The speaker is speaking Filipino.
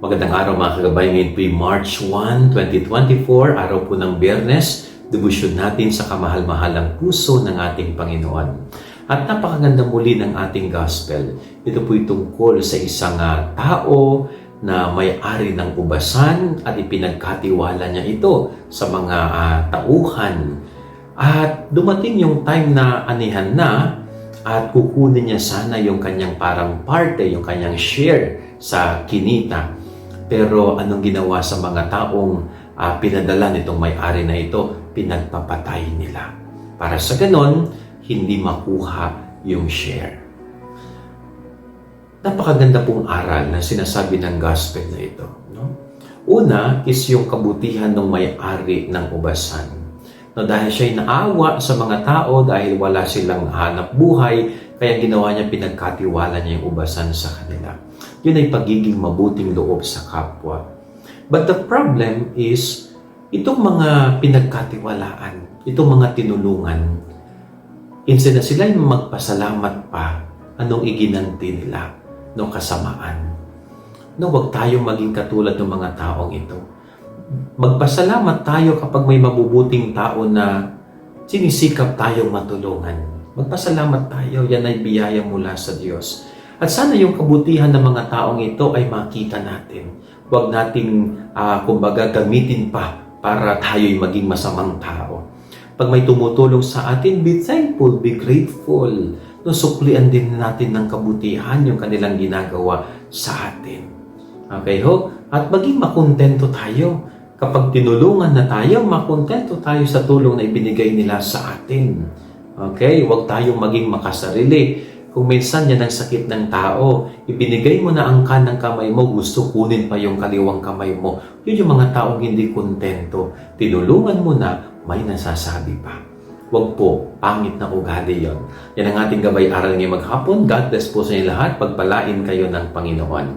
Magandang araw mga kagabay. Ngayon po March 1, 2024, araw po ng Biyernes, debosyon natin sa kamahal-mahalang puso ng ating Panginoon. At napakaganda muli ng ating gospel. Ito po tungkol sa isang tao na may-ari ng ubasan at ipinagkatiwala niya ito sa mga tauhan. At dumating yung time na anihan na at kukunin niya sana yung kanyang parang parte, yung kanyang share sa kinita. Pero anong ginawa sa mga taong pinadala nitong may-ari na ito? Pinagpapatay nila. Para sa ganon, hindi makuha yung share. Napakaganda pong aral na sinasabi ng gospel na ito. No? Una is yung kabutihan ng may-ari ng ubasan. No, dahil siya'y naawa sa mga tao dahil wala silang hanap buhay, kaya ginawa niya, pinagkatiwala niya yung ubasan sa kanila. Yun ay pagiging mabuting loob sa kapwa. But the problem is, itong mga pinagkatiwalaan, itong mga tinulungan, instead na sila yung magpasalamat pa, anong iginanti nila, no kasamaan. No, wag tayong maging katulad ng mga taong ito. Magpasalamat tayo kapag may mabubuting tao na sinisikap tayong matulungan. Magpasalamat tayo, yan ay biyaya mula sa Diyos. At sana yung kabutihan ng mga taong ito ay makita natin. Huwag nating, kumbaga, gamitin pa para tayo'y maging masamang tao. Pag may tumutulong sa atin, be thankful, be grateful. No, suklian din natin ng kabutihan yung kanilang ginagawa sa atin. Okay ho? At maging makontento tayo. Kapag tinulungan na tayo, makontento tayo sa tulong na ibinigay nila sa atin. Okay? Huwag tayong maging makasarili. Kung minsan yan ang sakit ng tao, ibinigay mo na ang kanang kamay mo, gusto kunin pa yung kaliwang kamay mo. Yun yung mga taong hindi kontento. Tinulungan mo na, may nasasabi pa. Huwag po, pangit na ugali yon. Yan ang ating gabay aral ngayong maghapon. God bless po sa inyo lahat. Pagpalain kayo ng Panginoon.